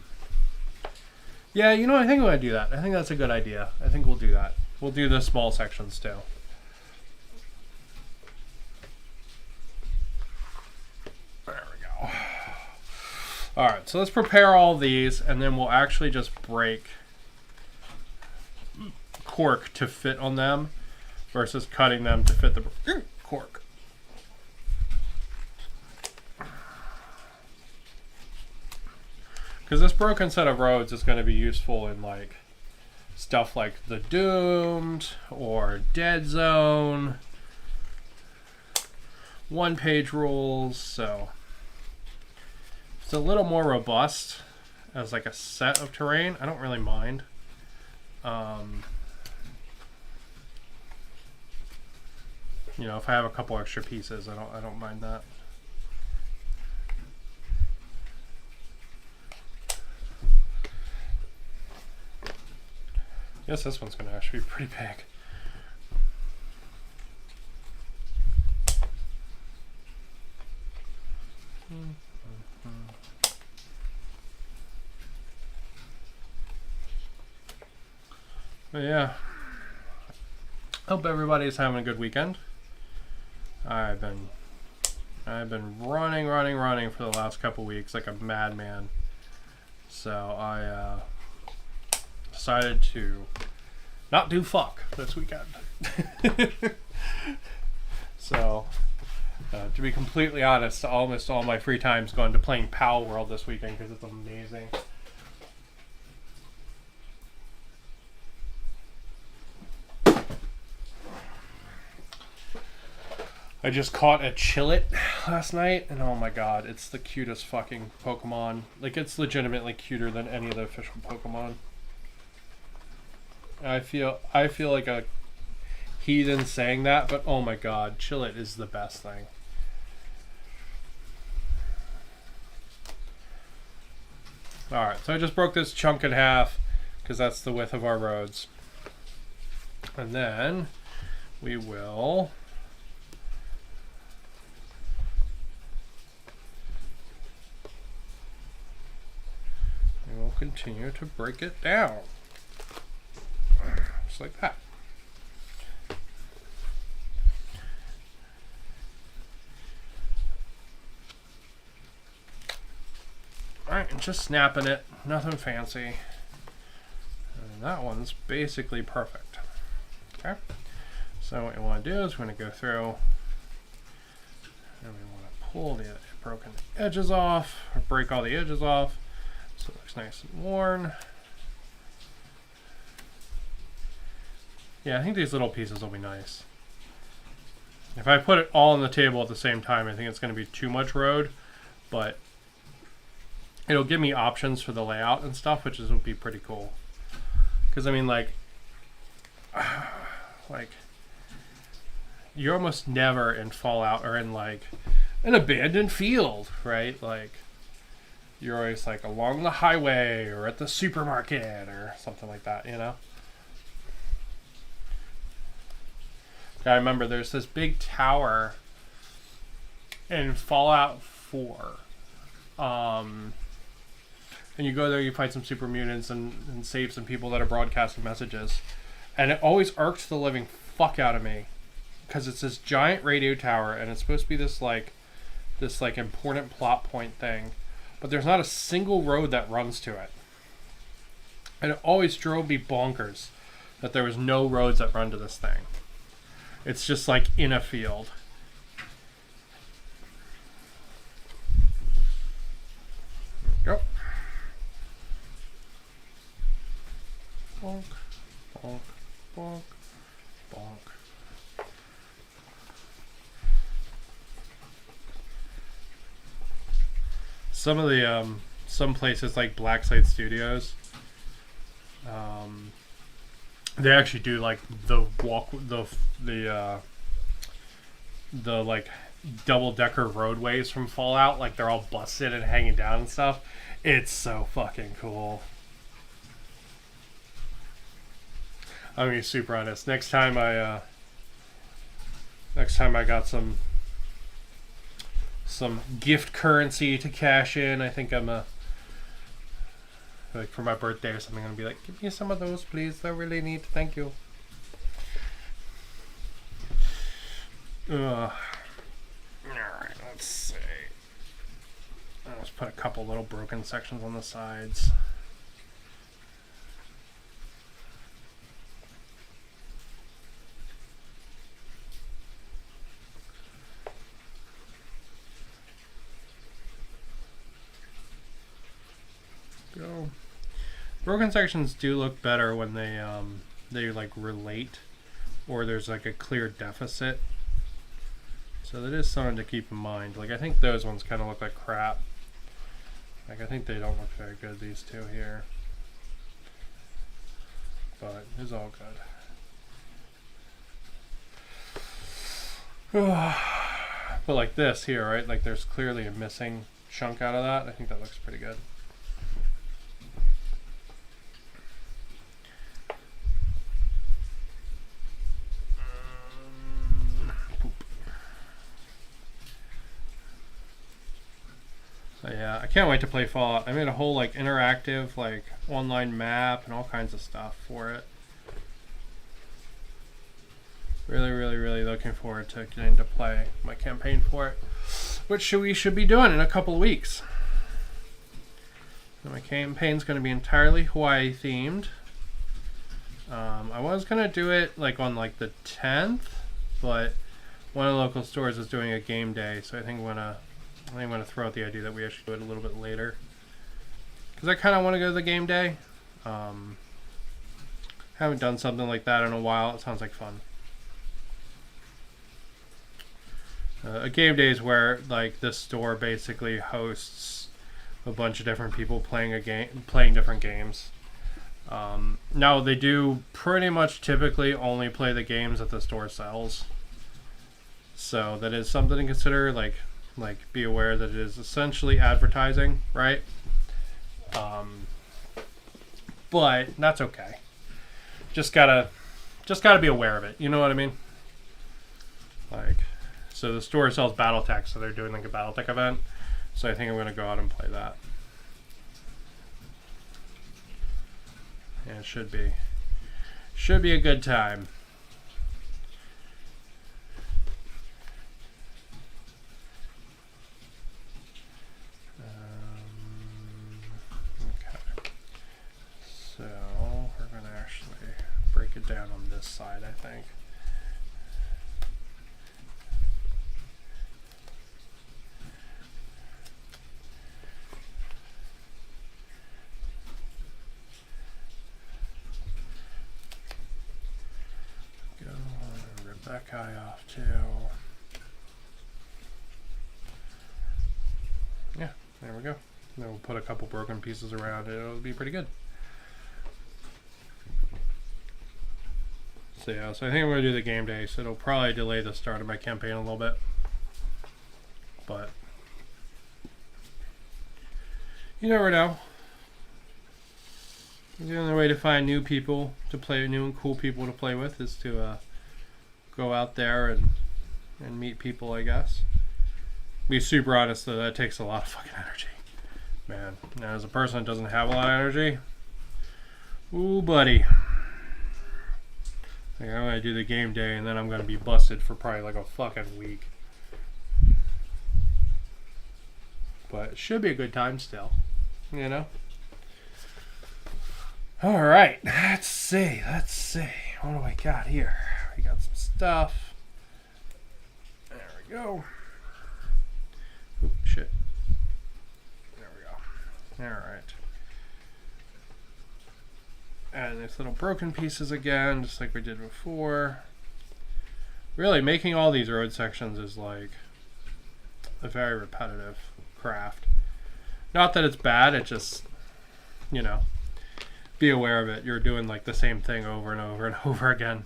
Yeah, you know, I think I'm going to do that. I think that's a good idea. I think we'll do that. We'll do the small sections too. There we go. Alright, so let's prepare all these, and then we'll actually just break cork to fit on them versus cutting them to fit the cork. Because this broken set of roads is going to be useful in like stuff like the Doomed or Dead Zone, one-page rules. So it's a little more robust as like a set of terrain. I don't really mind. You know, if I have a couple extra pieces, I don't mind that. I guess this one's going to actually be pretty big. But yeah, hope everybody's having a good weekend. I've been running for the last couple weeks like a madman. So I decided to not do fuck this weekend. So, to be completely honest, almost all my free time's gone to playing Pal World this weekend because it's amazing. I just caught a Chillet last night, and oh my god, it's the cutest fucking Pokemon. Like, it's legitimately cuter than any of the official Pokemon. I feel like a heathen saying that, but oh my god, Chillet is the best thing. Alright, so I just broke this chunk in half, because that's the width of our roads. And then we will continue to break it down. Just like that. Alright, and just snapping it, nothing fancy. And that one's basically perfect. Okay, so what you want to do is we're going to go through and we want to pull the broken edges off, or break all the edges off so it looks nice and worn. Yeah, I think these little pieces will be nice. If I put it all on the table at the same time, I think it's going to be too much road, but it'll give me options for the layout and stuff, which will be pretty cool. Because I mean, like you're almost never in Fallout or in like an abandoned field, right? Like you're always like along the highway or at the supermarket or something like that, you know? I remember there's this big tower in Fallout 4. And you go there, you fight some super mutants and save some people that are broadcasting messages. And it always irked the living fuck out of me. Because it's this giant radio tower and it's supposed to be this important plot point thing. But there's not a single road that runs to it. And it always drove me bonkers that there was no roads that run to this thing. It's just like in a field. There we go. Bonk, bonk, bonk, bonk. Some of the some places like Blacksite Studios, they actually do like the like double-decker roadways from Fallout, like they're all busted and hanging down and stuff. It's so fucking cool. I'm gonna be super honest. Next time I got some gift currency to cash in, I think I'm like for my birthday or something, I'm gonna be like, give me some of those, please. I really need. Thank you. All right, let's see. Let's put a couple little broken sections on the sides. Go. Broken sections do look better when they like relate, or there's like a clear deficit. So that is something to keep in mind. Like I think those ones kind of look like crap. Like I think they don't look very good, these two here. But it's all good. But like this here, right? Like there's clearly a missing chunk out of that. I think that looks pretty good. So yeah, I can't wait to play Fallout. I made a whole like interactive like online map and all kinds of stuff for it. Really looking forward to getting to play my campaign for it, which we should be doing in a couple of weeks. So my campaign's going to be entirely Hawaii themed. I was going to do it like on like the 10th, but one of the local stores is doing a game day, so I think I'm going to throw out the idea that we actually do it a little bit later, because I kind of want to go to the game day. Haven't done something like that in a while. It sounds like fun. A game day is where like the store basically hosts a bunch of different people playing different games. Now they do pretty much typically only play the games that the store sells, so that is something to consider. Like be aware that it is essentially advertising, right? But that's okay. Just gotta be aware of it. You know what I mean? Like, so the store sells Battletech, so they're doing like a Battletech event. So I think I'm gonna go out and play that. Yeah, it should be a good time. Okay. So we're gonna actually break it down on this side, I think. That guy off too. Yeah, there we go. Then we'll put a couple broken pieces around it. It'll be pretty good. So yeah, so I think I'm going to do the game day, so it'll probably delay the start of my campaign a little bit. But you never know. The only way to find new people to play, new and cool people to play with, is to go out there and meet people, I guess. Be super honest though, that takes a lot of fucking energy. Man, now as a person that doesn't have a lot of energy, ooh buddy. Like, I'm gonna do the game day and then I'm gonna be busted for probably like a fucking week. But it should be a good time still, you know? Alright, let's see. What do I got here? We got some stuff. There we go. Oop, shit. There we go. Alright. And there's little broken pieces again, just like we did before. Really, making all these road sections is like a very repetitive craft. Not that it's bad, it just, you know, be aware of it. You're doing like the same thing over and over and over again.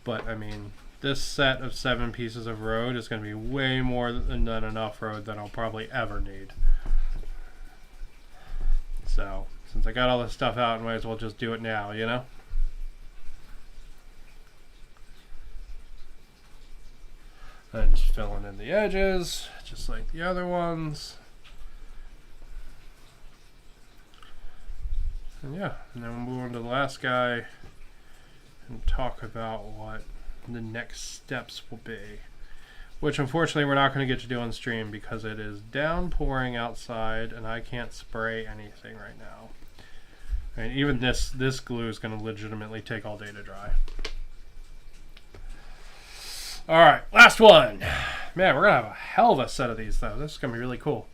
But I mean, this set of 7 pieces of road is going to be way more than enough road than I'll probably ever need. So since I got all this stuff out, I might as well just do it now, you know? And just filling in the edges, just like the other ones. And yeah, and then we'll move on to the last guy and talk about what the next steps will be. Which unfortunately we're not going to get to do on stream because it is downpouring outside and I can't spray anything right now. And even this glue is going to legitimately take all day to dry. Alright, last one. Man, we're going to have a hell of a set of these though. This is going to be really cool.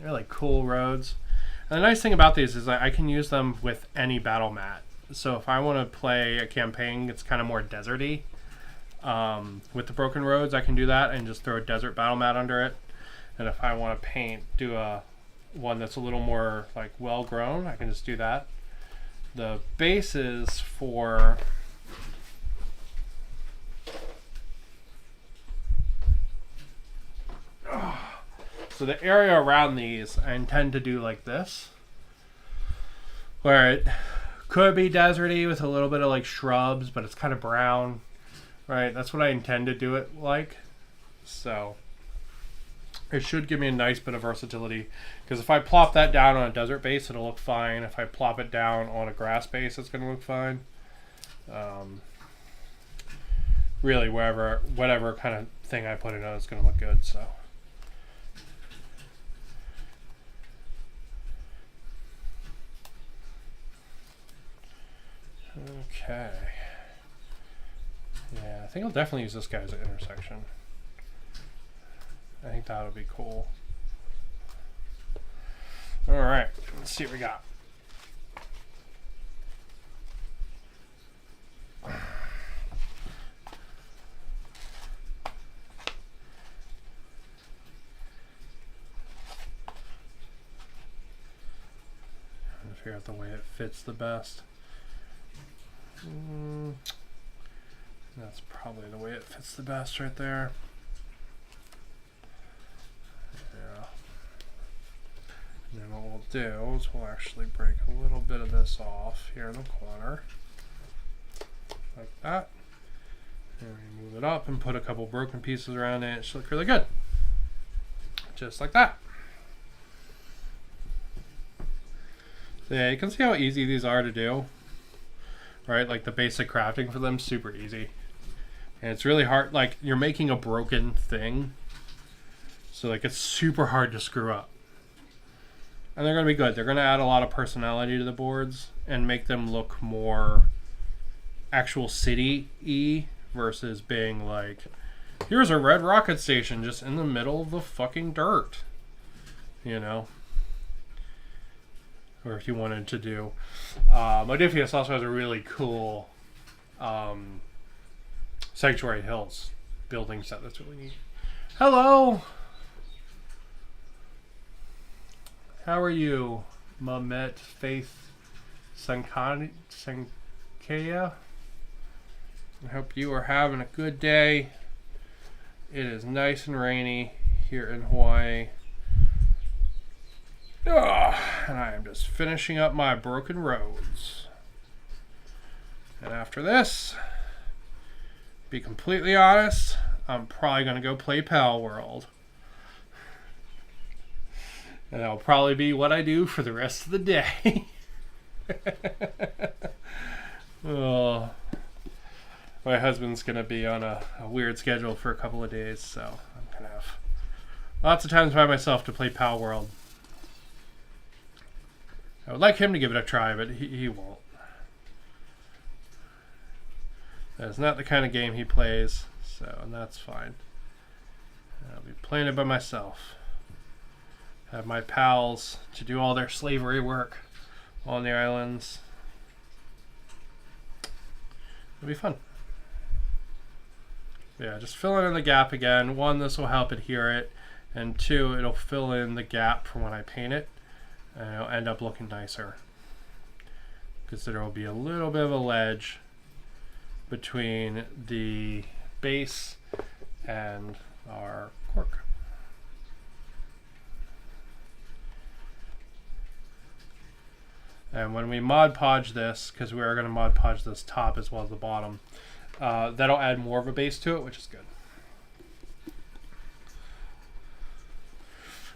Really cool roads. And the nice thing about these is I can use them with any battle mat. So if I want to play a campaign that's kind of more deserty, with the broken roads, I can do that and just throw a desert battle mat under it. And if I want to paint, do a one that's a little more like well grown, I can just do that. The bases for so the area around these I intend to do like this, where it could be deserty with a little bit of like shrubs, but it's kind of brown. Right, that's what I intend to do it like. So it should give me a nice bit of versatility, because if I plop that down on a desert base, it'll look fine. If I plop it down on a grass base, it's going to look fine. Really, whatever kind of thing I put it on, it's going to look good. So okay. Yeah, I think I'll definitely use this guy as an intersection. I think that would be cool. Alright, let's see what we got. Trying to figure out the way it fits the best. That's probably the way it fits the best right there. Yeah. And then what we'll do is we'll actually break a little bit of this off here in the corner. Like that. And we move it up and put a couple broken pieces around it. It should look really good. Just like that. So yeah, you can see how easy these are to do. Right? Like the basic crafting for them, super easy. And it's really hard, like you're making a broken thing. So like it's super hard to screw up. And they're going to be good. They're going to add a lot of personality to the boards and make them look more actual city-y versus being like, here's a red rocket station just in the middle of the fucking dirt. You know? Or if you wanted to do. Modiphius also has a really cool Sanctuary Hills building set that's really neat. Hello! How are you, Mamet Faith Sankaya? I hope you are having a good day. It is nice and rainy here in Hawaii. And I am just finishing up my broken roads. And after this, be completely honest, I'm probably going to go play Pal World. And that'll probably be what I do for the rest of the day. Oh, my husband's going to be on a weird schedule for a couple of days, so I'm going to have lots of times by myself to play Pal World. I would like him to give it a try, but he won't. That's not the kind of game he plays, so and that's fine. I'll be playing it by myself. Have my pals to do all their slavery work on the islands. It'll be fun. Yeah, just filling in the gap again. One, this will help adhere it, and two, it'll fill in the gap for when I paint it, and it'll end up looking nicer. Because there will be a little bit of a ledge between the base and our cork. And when we Mod Podge this, because we are going to Mod Podge this top as well as the bottom, that'll add more of a base to it, which is good.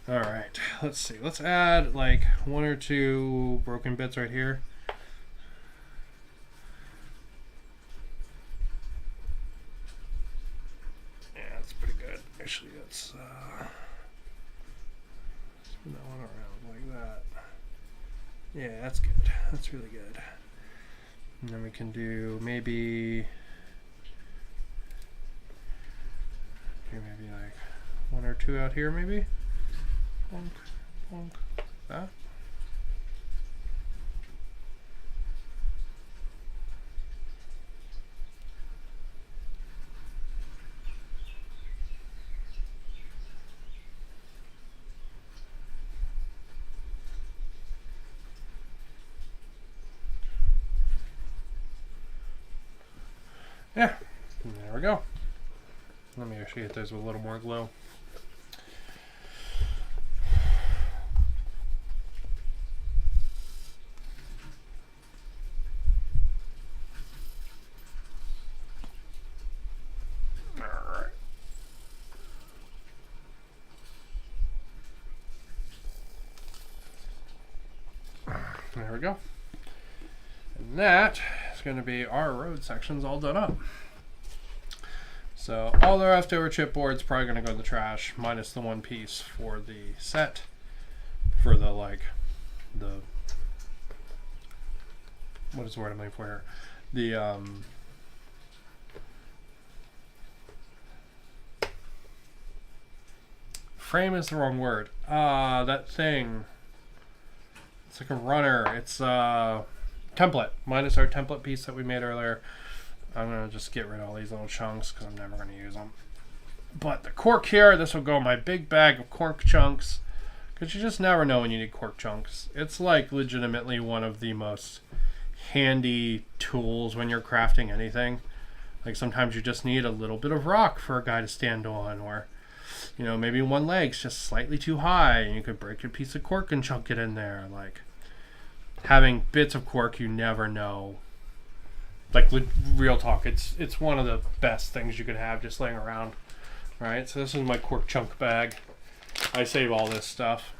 Alright, let's see. Let's add like 1 or 2 broken bits right here. Yeah, that's pretty good. Actually, let's spin that one around like that. Yeah, that's good. That's really good. And then we can do maybe like 1 or 2 out here, maybe. Bonk, bonk, that. Yeah, there we go. Let me actually hit those with a little more glue. Alright. There we go. And that is going to be our road sections all done up. So all the leftover chipboard's probably going to go in the trash, minus the one piece for the set, for the what is the word I'm looking for here? The frame is the wrong word. That thing. It's like a runner. It's template, minus our template piece that we made earlier. I'm going to just get rid of all these little chunks because I'm never going to use them. But the cork here, this will go in my big bag of cork chunks, because you just never know when you need cork chunks. It's like legitimately one of the most handy tools when you're crafting anything. Like sometimes you just need a little bit of rock for a guy to stand on, or maybe one leg's just slightly too high and you could break a piece of cork and chunk it in there. Like having bits of cork, you never know. Like real talk, it's one of the best things you could have just laying around. Right, so this is my cork chunk bag. I save all this stuff.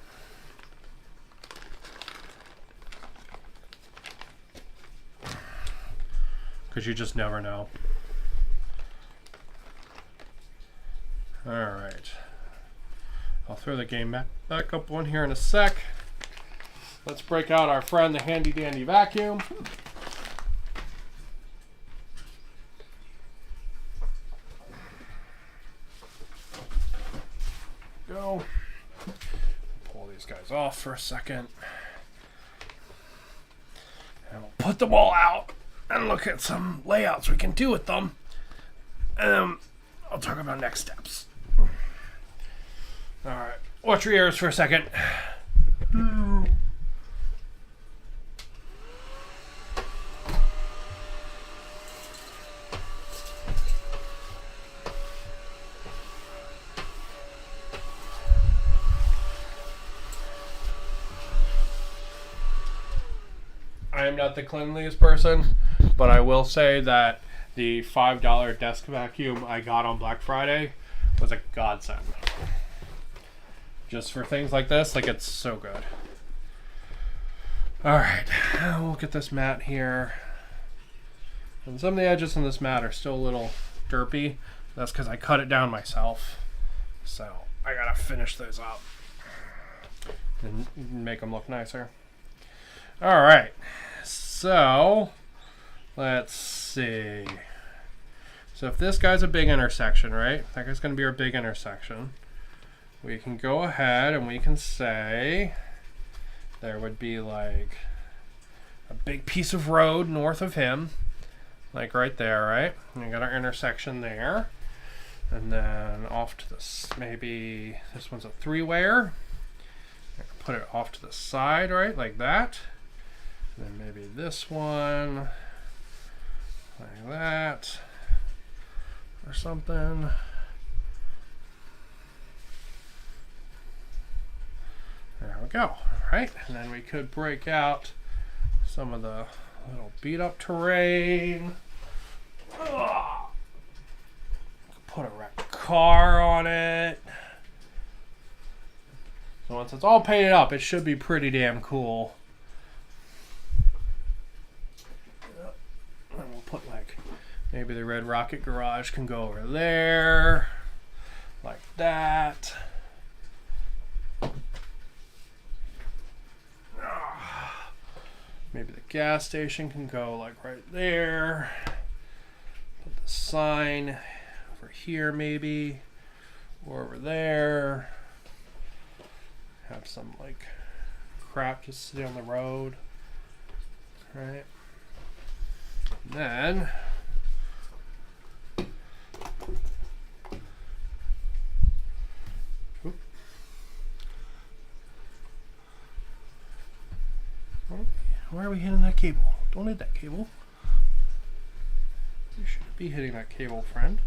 Because you just never know. Alright. I'll throw the game back up one here in a sec. Let's break out our friend, the handy dandy vacuum. Go. Pull these guys off for a second. And we'll put them all out and look at some layouts we can do with them. And I'll talk about next steps. Alright, watch your ears for a second. I am not the cleanliest person, but I will say that the $5 desk vacuum I got on Black Friday was a godsend. Just for things like this, like it's so good. Alright, we'll get this mat here. And some of the edges on this mat are still a little derpy. That's because I cut it down myself. So I gotta finish those up and make them look nicer. Alright, so let's see. So if this guy's a big intersection, right? That guy's going to be our big intersection. We can go ahead and we can say there would be like a big piece of road north of him. Like right there, right? And we got our intersection there. And then off to this, maybe this one's a three-wayer. Put it off to the side, right? Like that. And then maybe this one, like that, or something. There we go, right? And then we could break out some of the little beat up terrain. Ugh. Put a wrecked car on it. So once it's all painted up, it should be pretty damn cool. And we'll put like, maybe the red rocket garage can go over there. Like that. Maybe the gas station can go like right there. Put the sign over here maybe. Or over there. Have some like crap just sitting on the road. Right. And then why are we hitting that cable? Don't hit that cable. You shouldn't be hitting that cable, friend.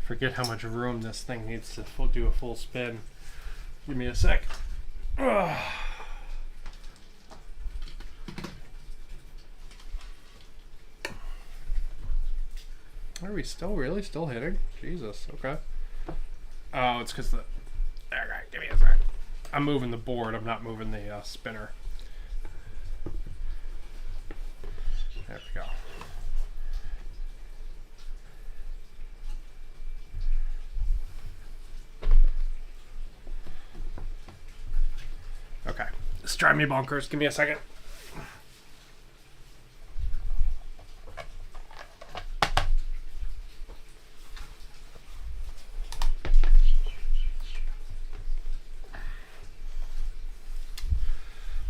Forget how much room this thing needs to do a full spin. Give me a sec. Ugh. Are we still hitting? Jesus, okay. Oh, it's because the... Alright, give me a sec. I'm moving the board, I'm not moving the spinner. There we go. Okay, let's try me bonkers. Give me a second.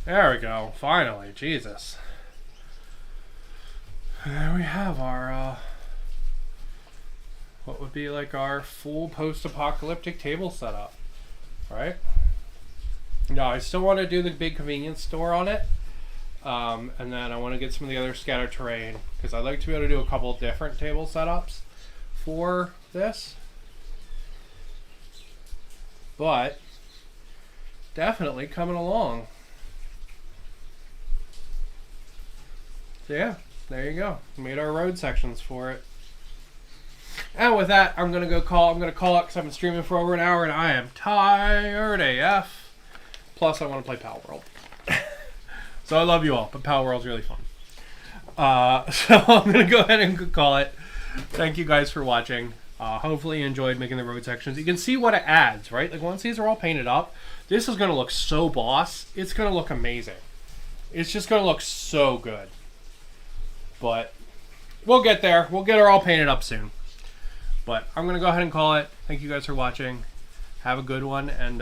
There we go. Finally, Jesus. There we have our, what would be like our full post-apocalyptic table setup, right? No, I still want to do the big convenience store on it. And then I want to get some of the other scatter terrain because I'd like to be able to do a couple of different table setups for this. But definitely coming along. So yeah, there you go. We made our road sections for it. And with that, I'm gonna call it because I've been streaming for over an hour and I am tired AF. Plus, I want to play Pal World. So I love you all, but Pal World's really fun. So I'm gonna go ahead and call it. Thank you guys for watching. Hopefully you enjoyed making the road sections. You can see what it adds, right? Like once these are all painted up, this is gonna look so boss. It's gonna look amazing. It's just gonna look so good. But we'll get there. We'll get her all painted up soon. But I'm going to go ahead and call it. Thank you guys for watching. Have a good one. And